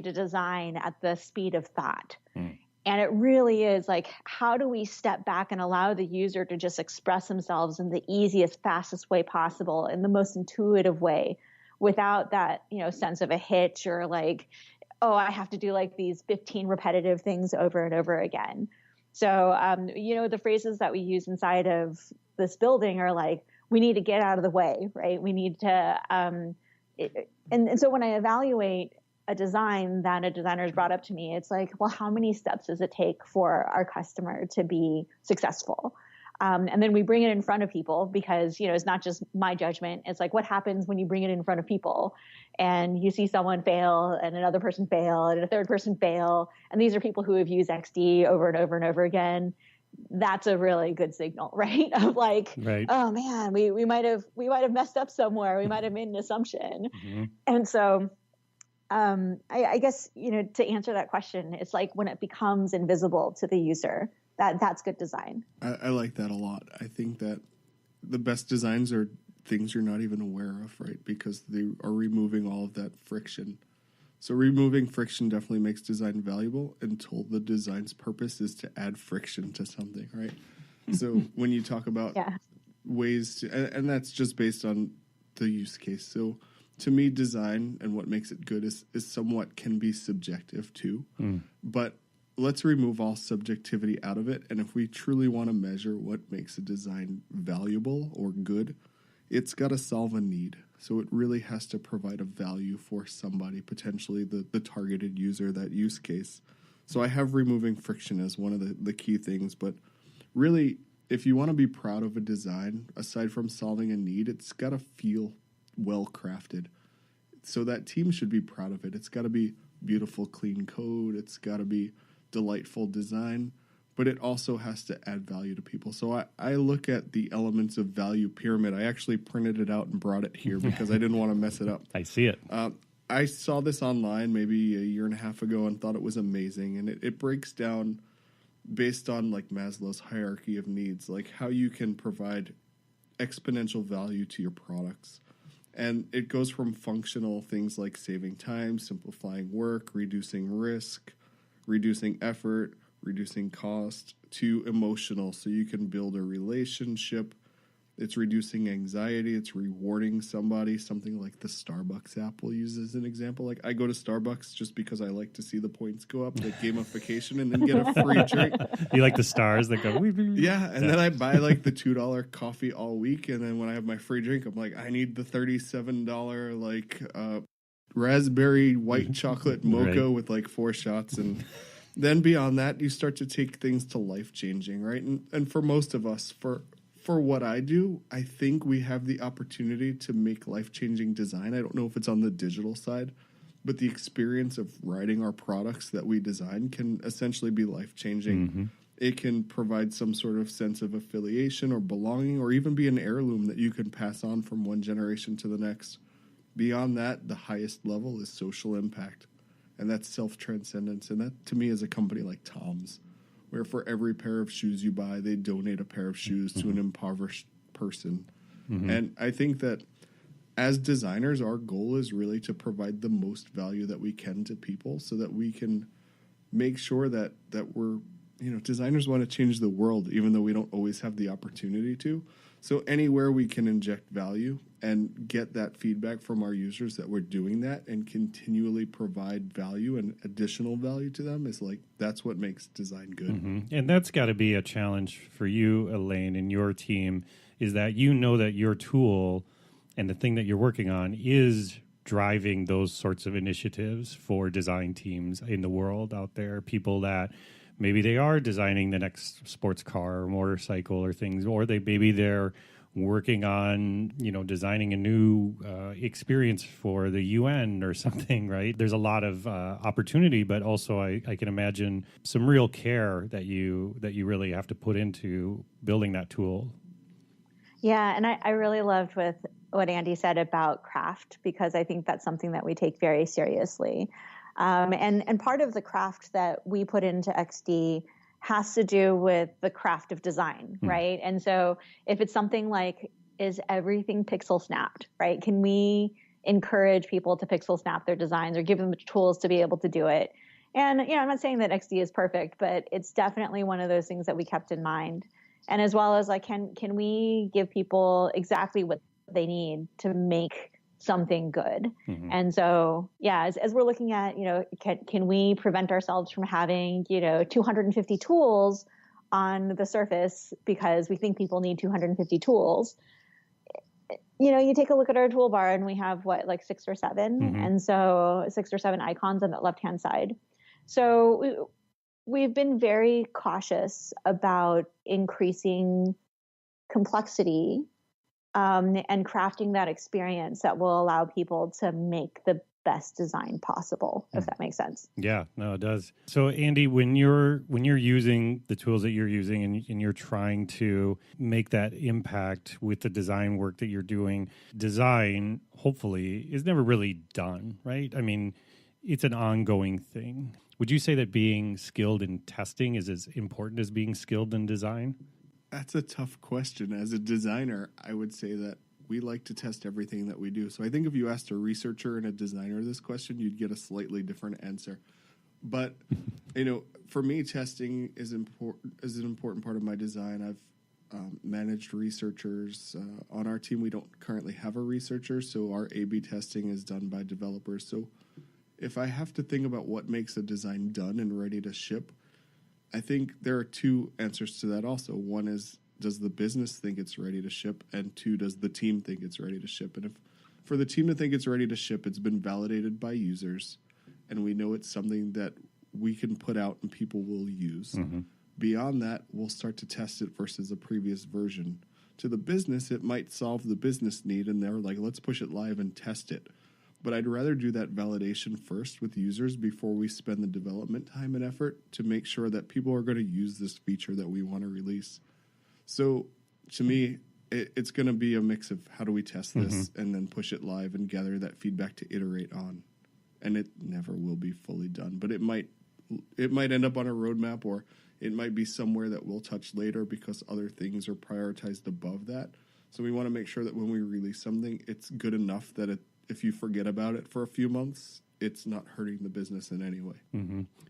to design at the speed of thought. And it really is like, how do we step back and allow the user to just express themselves in the easiest, fastest way possible, in the most intuitive way, without that, sense of a hitch or like, oh, I have to do like these 15 repetitive things over and over again. So, the phrases that we use inside of this building are like, we need to get out of the way, right? We need to, and so when I evaluate a design that a designer has brought up to me, it's like, well, how many steps does it take for our customer to be successful? And then we bring it in front of people because, it's not just my judgment. It's like, what happens when you bring it in front of people and you see someone fail and another person fail and a third person fail. And these are people who have used XD over and over and over again. That's a really good signal, right? Of like, right. Oh man, we might have messed up somewhere. We might have made an assumption. Mm-hmm. And so, I guess, to answer that question, it's like when it becomes invisible to the user, that's good design. I like that a lot. I think that the best designs are things you're not even aware of, right? Because they are removing all of that friction. So removing friction definitely makes design valuable until the design's purpose is to add friction to something, right? So when you talk about ways to, and that's just based on the use case. So to me, design and what makes it good is somewhat can be subjective too. But let's remove all subjectivity out of it. And if we truly want to measure what makes a design valuable or good, it's got to solve a need. So it really has to provide a value for somebody, potentially the targeted user, that use case. So I have removing friction as one of the key things. But really, if you want to be proud of a design, aside from solving a need, it's got to feel well crafted. So that team should be proud of it. It's got to be beautiful, clean code. It's got to be delightful design, but it also has to add value to people. So I look at the elements of value pyramid. I actually printed it out and brought it here because I didn't want to mess it up. I see it. I saw this online maybe a year and a half ago and thought it was amazing. And it breaks down based on like Maslow's hierarchy of needs, like how you can provide exponential value to your products. And it goes from functional things like saving time, simplifying work, reducing risk, reducing effort, reducing cost, to emotional. So you can build a relationship. It's reducing anxiety. It's rewarding somebody. Something like the Starbucks app we'll use as an example. Like I go to Starbucks just because I like to see the points go up, like gamification, and then get a free drink. You like the stars that go? Yeah, and then I buy like the $2 coffee all week, and then when I have my free drink, I'm like, I need the $37 like raspberry white chocolate mocha with like 4 shots. And then beyond that, you start to take things to life-changing, right? And for most of us, for what I do, I think we have the opportunity to make life-changing design. I don't know if it's on the digital side, but the experience of writing our products that we design can essentially be life-changing. Mm-hmm. It can provide some sort of sense of affiliation or belonging, or even be an heirloom that you can pass on from one generation to the next. Beyond that, the highest level is social impact, and that's self-transcendence. And that, to me, is a company like Tom's, where for every pair of shoes you buy, they donate a pair of shoes to an impoverished person. Mm-hmm. And I think that as designers, our goal is really to provide the most value that we can to people so that we can make sure that we're, designers want to change the world, even though we don't always have the opportunity to. So anywhere we can inject value and get that feedback from our users that we're doing that and continually provide value and additional value to them is like, that's what makes design good. Mm-hmm. And that's got to be a challenge for you, Elaine, and your team, is that that your tool and the thing that you're working on is driving those sorts of initiatives for design teams in the world out there, people that maybe they are designing the next sports car or motorcycle or things, or they're working on, designing a new experience for the UN or something, right? There's a lot of opportunity, but also I can imagine some real care that you really have to put into building that tool. Yeah, and I really loved what Andy said about craft, because I think that's something that we take very seriously. And part of the craft that we put into XD has to do with the craft of design, right? And so if it's something like, is everything pixel snapped, right? Can we encourage people to pixel snap their designs or give them the tools to be able to do it. And, I'm not saying that XD is perfect, but it's definitely one of those things that we kept in mind. And as well as like, can we give people exactly what they need to make something good? And so, as we're looking at, can we prevent ourselves from having, 250 tools on the surface because we think people need 250 tools? You take a look at our toolbar and we have like 6 or 7. And so 6 or 7 icons on that left-hand side. So we've been very cautious about increasing complexity and crafting that experience that will allow people to make the best design possible, if that makes sense. Yeah, no, it does. So Andy, when you're using the tools that you're using and you're trying to make that impact with the design work that you're doing, design hopefully is never really done, right? I mean, it's an ongoing thing. Would you say that being skilled in testing is as important as being skilled in design? That's a tough question. As a designer, I would say that we like to test everything that we do. So I think if you asked a researcher and a designer this question, you'd get a slightly different answer. But, for me, testing is an important part of my design. I've managed researchers. On our team, we don't currently have a researcher, so our A/B testing is done by developers. So if I have to think about what makes a design done and ready to ship, I think there are 2 answers to that also. One is, does the business think it's ready to ship? And 2, does the team think it's ready to ship? And if for the team to think it's ready to ship, it's been validated by users, and we know it's something that we can put out and people will use. Beyond that, we'll start to test it versus a previous version. To the business, it might solve the business need, and they're like, let's push it live and test it. But I'd rather do that validation first with users before we spend the development time and effort to make sure that people are going to use this feature that we want to release. So to me, it's going to be a mix of how do we test this and then push it live and gather that feedback to iterate on. And it never will be fully done, but it might end up on a roadmap, or it might be somewhere that we'll touch later because other things are prioritized above that. So we want to make sure that when we release something, it's good enough that if you forget about it for a few months, it's not hurting the business in any way.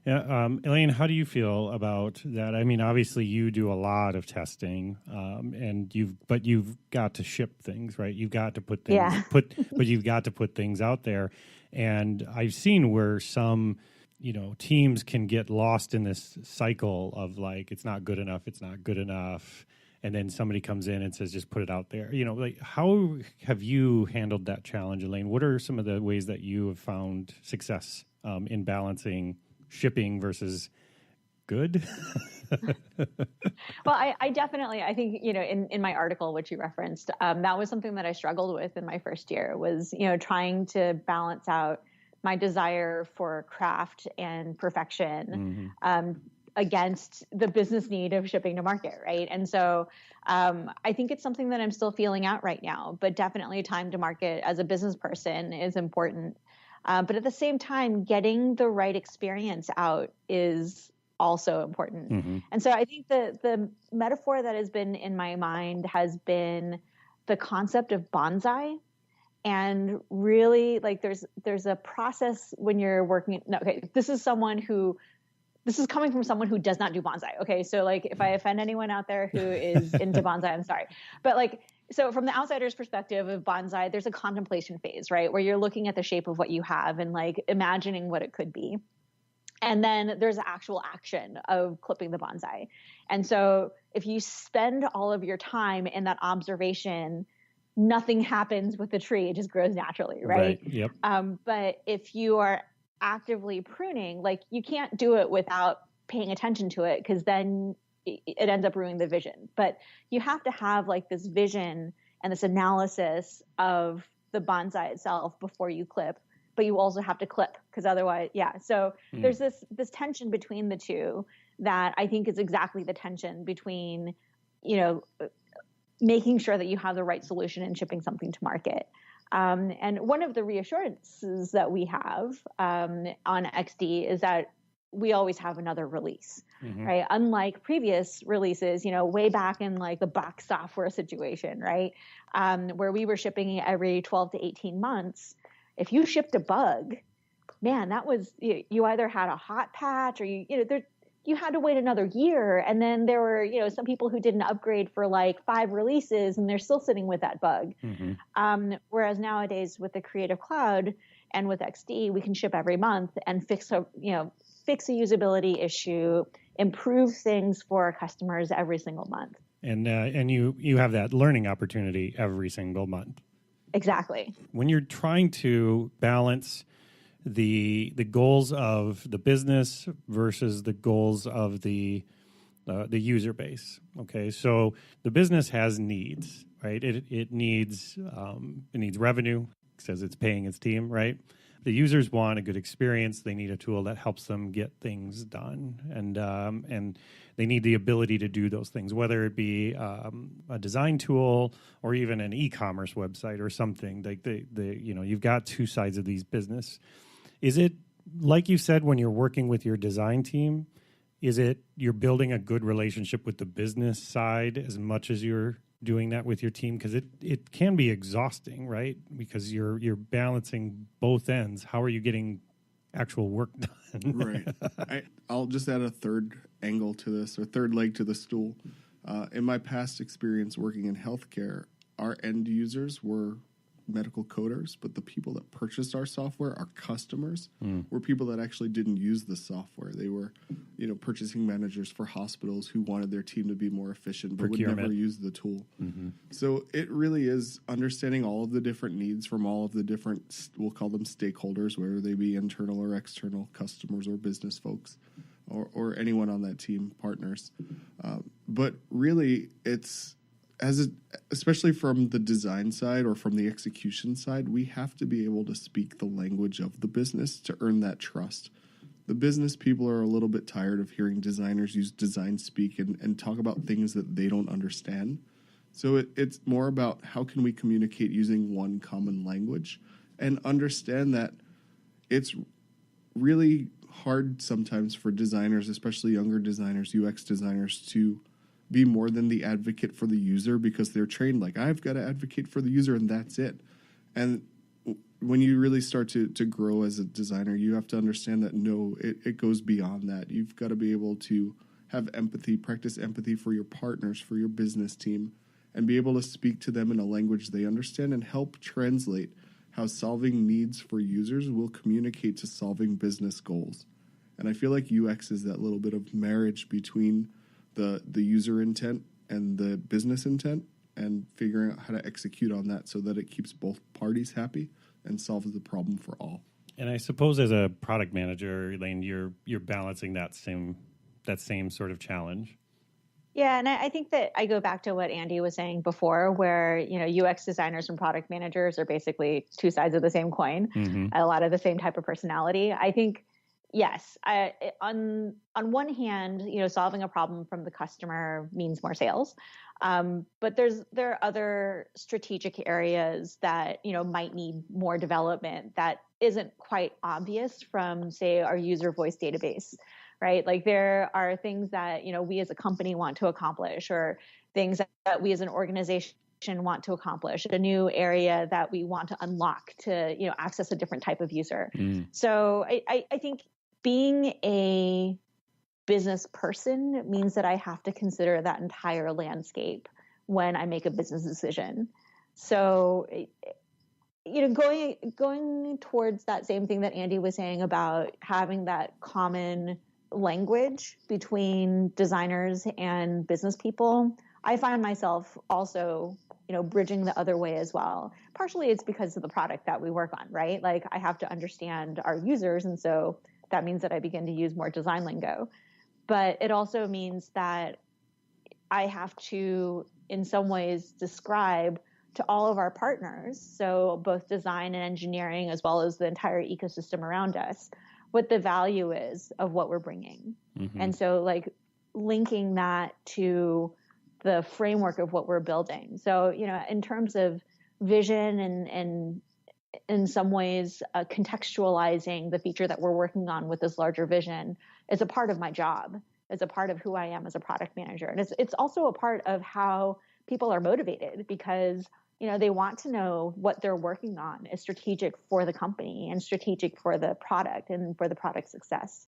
Yeah, Elaine, how do you feel about that? I mean, obviously you do a lot of testing, and you've got to ship things, right? You've got to put things but you've got to put things out there. And I've seen where some teams can get lost in this cycle of like, it's not good enough. And then somebody comes in and says, just put it out there. How have you handled that challenge, Elaine? What are some of the ways that you have found success in balancing shipping versus good? Well, I think, in my article, which you referenced, that was something that I struggled with in my first year was, trying to balance out my desire for craft and perfection, against the business need of shipping to market, right? And so I think it's something that I'm still feeling out right now, but definitely time to market as a business person is important. But at the same time, getting the right experience out is also important. And so I think the metaphor that has been in my mind has been the concept of bonsai. And really, like, there's a process when you're working. No, okay, this is coming from someone who does not do bonsai. Okay. So like, if I offend anyone out there who is into bonsai, I'm sorry. But like, so from the outsider's perspective of bonsai, there's a contemplation phase, right? Where you're looking at the shape of what you have and like imagining what it could be. And then there's actual action of clipping the bonsai. And so if you spend all of your time in that observation, nothing happens with the tree. It just grows naturally. Right. Yep. But if you are actively pruning, like you can't do it without paying attention to it, because then it ends up ruining the vision. But you have to have like this vision and this analysis of the bonsai itself before you clip, but you also have to clip, because otherwise, so there's this tension between the two that I think is exactly the tension between, making sure that you have the right solution and shipping something to market. And one of the reassurances that we have on XD is that we always have another release, right? Unlike previous releases, way back in like the box software situation, right? Where we were shipping every 12 to 18 months. if you shipped a bug, man, that was, you either had a hot patch or you had to wait another year. And then there were, some people who did an upgrade for like 5 releases and they're still sitting with that bug. Whereas nowadays with the Creative Cloud and with XD, we can ship every month and fix a usability issue, improve things for our customers every single month. And you have that learning opportunity every single month. Exactly. When you're trying to balance the goals of the business versus the goals of the user base. Okay, so the business has needs, right? It needs revenue because it's paying its team, right? The users want a good experience. They need a tool that helps them get things done, and they need the ability to do those things, whether it be a design tool or even an e-commerce website or something. Like you've got two sides of these business. Is it, like you said, when you're working with your design team, is it you're building a good relationship with the business side as much as you're doing that with your team? Because it can be exhausting, right? Because you're balancing both ends. How are you getting actual work done? Right. I'll just add a third angle to this, or third leg to the stool. In my past experience working in healthcare, our end users were medical coders, but the people that purchased our software, our customers, were people that actually didn't use the software. They were, purchasing managers for hospitals who wanted their team to be more efficient, but would never use the tool. So it really is understanding all of the different needs from all of the different, we'll call them stakeholders, whether they be internal or external customers or business folks, or anyone on that team, partners. But really, it's especially from the design side or from the execution side, we have to be able to speak the language of the business to earn that trust. The business people are a little bit tired of hearing designers use design speak and talk about things that they don't understand. So it's more about how can we communicate using one common language and understand that it's really hard sometimes for designers, especially younger designers, UX designers, to be more than the advocate for the user, because they're trained like, I've got to advocate for the user and that's it. And when you really start to grow as a designer, you have to understand that no, it goes beyond that. You've got to be able to have empathy, practice empathy for your partners, for your business team, and be able to speak to them in a language they understand and help translate how solving needs for users will communicate to solving business goals. And I feel like UX is that little bit of marriage between the user intent and the business intent, and figuring out how to execute on that so that it keeps both parties happy and solves the problem for all. And I suppose as a product manager, Elaine, you're balancing that same sort of challenge. Yeah, and I think that I go back to what Andy was saying before, where UX designers and product managers are basically two sides of the same coin, a lot of the same type of personality. I think, yes, on one hand, solving a problem from the customer means more sales, but there are other strategic areas that might need more development that isn't quite obvious from, say, our user voice database. Right? Like there are things that, we as a company want to accomplish, or things that we as an organization want to accomplish, a new area that we want to unlock to, access a different type of user. So I think being a business person means that I have to consider that entire landscape when I make a business decision. So, going towards that same thing that Andy was saying about having that common language between designers and business people, I find myself also, bridging the other way as well. Partially it's because of the product that we work on, right? Like I have to understand our users. And so that means that I begin to use more design lingo. But it also means that I have to, in some ways, describe to all of our partners, so both design and engineering, as well as the entire ecosystem around us, what the value is of what we're bringing. And so like linking that to the framework of what we're building. So, in terms of vision and in some ways contextualizing the feature that we're working on with this larger vision is a part of my job, is a part of who I am as a product manager. And it's also a part of how people are motivated, because They want to know what they're working on is strategic for the company and strategic for the product and for the product success.